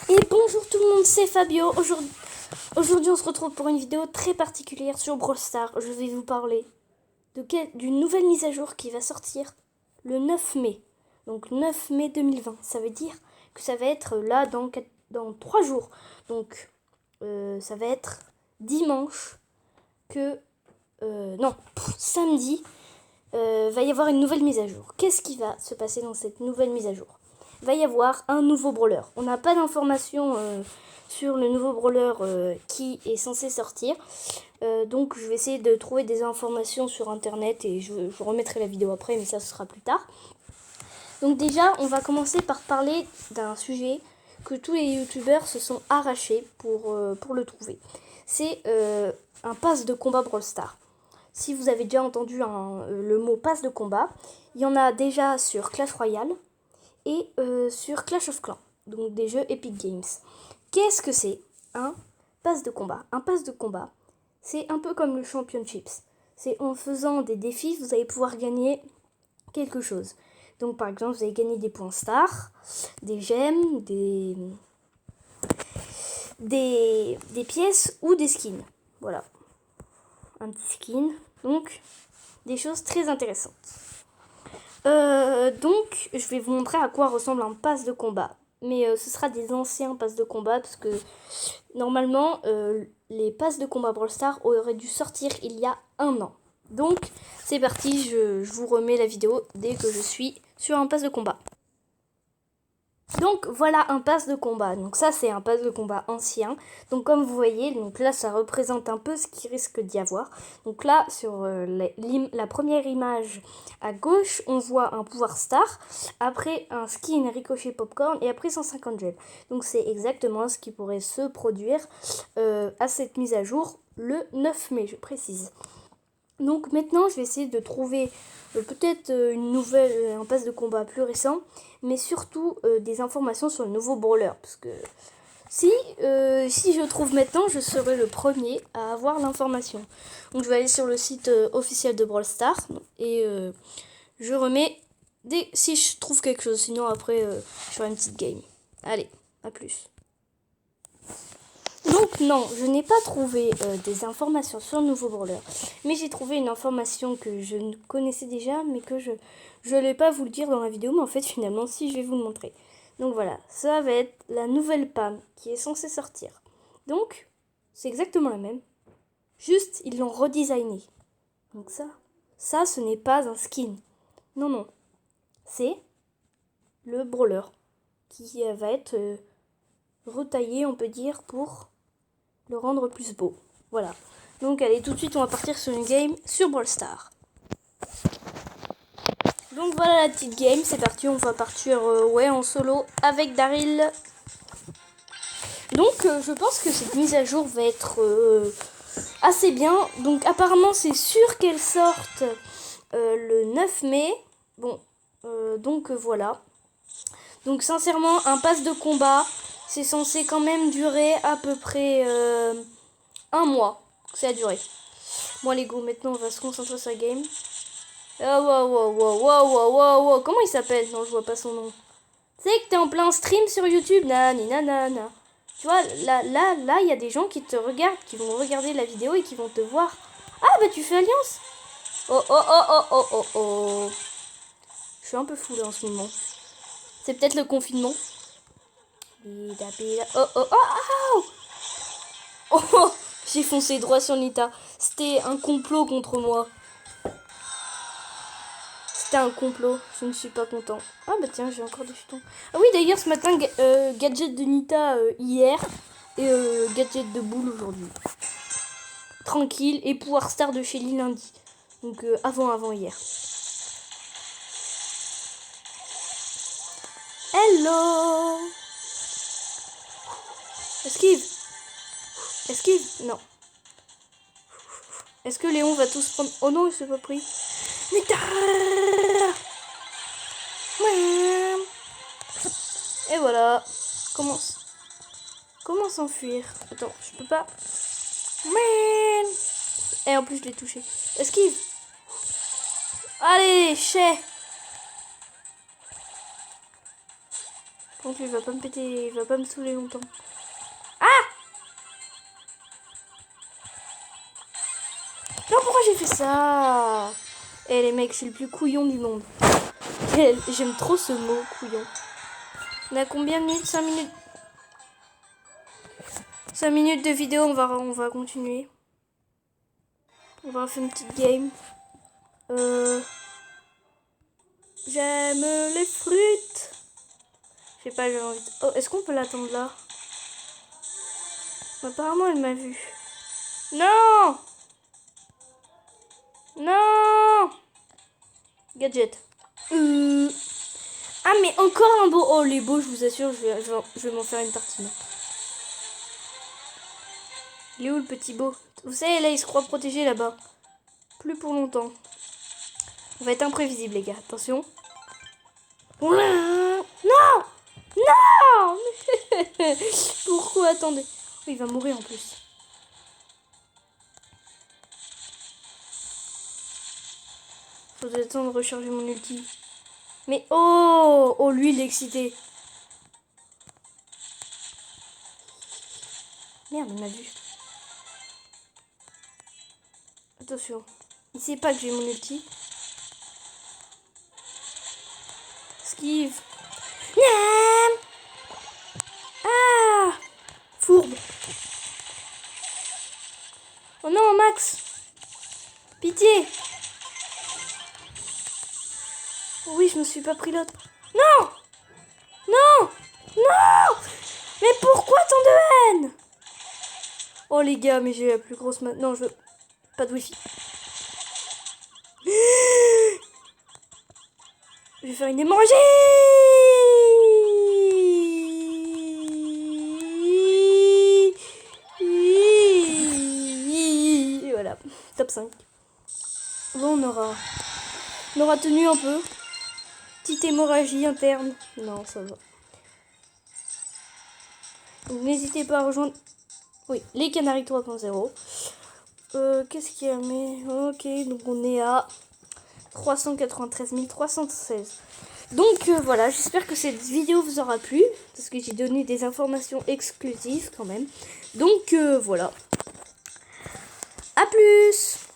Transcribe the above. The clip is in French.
Et bonjour tout le monde, c'est Fabio. Aujourd'hui, on se retrouve pour une vidéo très particulière sur Brawl Stars. Je vais vous parler d'une nouvelle mise à jour qui va sortir le 9 mai. Donc 9 mai 2020. Ça veut dire que ça va être là dans 3 jours. Donc ça va être dimanche samedi. Va y avoir une nouvelle mise à jour. Qu'est-ce qui va se passer dans cette nouvelle mise à jour ? Il va y avoir un nouveau brawler. On n'a pas d'informations sur le nouveau brawler qui est censé sortir. Donc je vais essayer de trouver des informations sur internet et je remettrai la vidéo après, mais ça ce sera plus tard. Donc déjà, on va commencer par parler d'un sujet que tous les youtubeurs se sont arrachés pour le trouver. C'est un pass de combat Brawl Stars. Si vous avez déjà entendu le mot pass de combat, il y en a déjà sur Clash Royale et sur Clash of Clans, donc des jeux Epic Games. Qu'est-ce que c'est un pass de combat ? Un pass de combat, c'est un peu comme le Championships. C'est en faisant des défis, vous allez pouvoir gagner quelque chose. Donc par exemple, vous allez gagner des points stars, des gemmes, des pièces ou des skins. Voilà. Un petit skin. Donc, des choses très intéressantes. Donc, je vais vous montrer à quoi ressemble un pass de combat. Mais ce sera des anciens passes de combat parce que normalement, les passes de combat Brawl Stars auraient dû sortir il y a 1 an. Donc, c'est parti, je vous remets la vidéo dès que je suis sur un pass de combat. Donc voilà un pass de combat. Donc ça c'est un pass de combat ancien. Donc comme vous voyez, donc là ça représente un peu ce qu'il risque d'y avoir. Donc là sur la première image à gauche, on voit un pouvoir star, après un skin ricochet popcorn et après 150 gemmes. Donc c'est exactement ce qui pourrait se produire à cette mise à jour le 9 mai, je précise. Donc maintenant, je vais essayer de trouver peut-être un pass de combat plus récent, mais surtout des informations sur le nouveau brawler. Parce que si je trouve maintenant, je serai le premier à avoir l'information. Donc je vais aller sur le site officiel de Brawl Stars et je remets si je trouve quelque chose. Sinon après, je ferai une petite game. Allez, à plus. Donc non, je n'ai pas trouvé des informations sur le nouveau brawler, mais j'ai trouvé une information que je connaissais déjà, mais que je n'allais pas vous le dire dans la vidéo, mais en fait finalement si, je vais vous le montrer. Donc voilà, ça va être la nouvelle Pam qui est censée sortir. Donc, c'est exactement la même, juste ils l'ont redesigné. Donc ça ce n'est pas un skin. Non, non, c'est le brawler qui va être retaillé, on peut dire, pour le rendre plus beau. Voilà. Donc allez, tout de suite on va partir sur une game sur Brawl Stars. Donc voilà la petite game, c'est parti, on va partir en solo avec Daryl. Donc je pense que cette mise à jour va être assez bien. Donc apparemment c'est sûr qu'elle sorte le 9 mai. Bon, donc voilà. Donc sincèrement, un pass de combat, c'est censé quand même durer à peu près 1 mois. C'est à durer. Bon les go, maintenant on va se concentrer sur la game. Wow. Comment il s'appelle? Non, je vois pas son nom. Tu sais que t'es en plein stream sur YouTube. Nanana. Tu vois, là, il y a des gens qui te regardent, qui vont regarder la vidéo et qui vont te voir. Ah bah tu fais alliance. Oh. Je suis un peu fou là en ce moment. C'est peut-être le confinement. Oh, j'ai foncé droit sur Nita. C'était un complot contre moi. C'était un complot. Je ne suis pas content. Ah bah tiens, j'ai encore des jetons. Ah oui, d'ailleurs, ce matin, gadget de Nita hier. Et gadget de Boule aujourd'hui. Tranquille. Et pouvoir star de Shelly lundi. Donc avant hier. Hello. Esquive. Non. Est-ce que Léon va tous prendre... Oh non, il s'est pas pris. Nita. Et voilà. Comment s'enfuir? Attends, je peux pas. Et en plus, je l'ai touché. Esquive. Allez, chais. Donc il va pas me péter, il va pas me saouler longtemps. Ah! Non, pourquoi j'ai fait ça? Eh les mecs, c'est le plus couillon du monde. J'aime trop ce mot, couillon. On a combien de minutes? 5 minutes. 5 minutes de vidéo, on va continuer. On va faire une petite game. J'aime les fruits. Je sais pas, j'ai envie de... Oh, est-ce qu'on peut l'attendre là? Apparemment, elle m'a vu. Non! Non! Gadget. Ah, mais encore un beau... Oh, les beaux, je vous assure, je vais m'en faire une tartine. Il est où le petit beau? Vous savez, là, il se croit protégé là-bas. Plus pour longtemps. On va être imprévisible, les gars. Attention. Non! Non! Pourquoi? Attendez. Oh, il va mourir en plus. Faudrait le temps de recharger mon ulti. Mais oh! Oh, lui, il est excité. Merde, il m'a vu. Attention. Il sait pas que j'ai mon ulti. Esquive. Ah! Fourbe. Oh non, Max. Pitié. Oh oui, je me suis pas pris l'autre. Non! Non! Non! Mais pourquoi tant de haine? Oh les gars, mais j'ai la plus grosse... Non, je veux... Pas de wifi. Je vais faire une hémorragie. Et voilà, top 5. Bon, on aura tenu un peu. Petite hémorragie interne. Non, ça va. Donc n'hésitez pas à rejoindre... Oui, les Canaries 3.0. Qu'est-ce qu'il y a? Mais ok, donc on est à 393 316. Donc voilà, j'espère que cette vidéo vous aura plu, parce que j'ai donné des informations exclusives quand même. Donc voilà. À plus!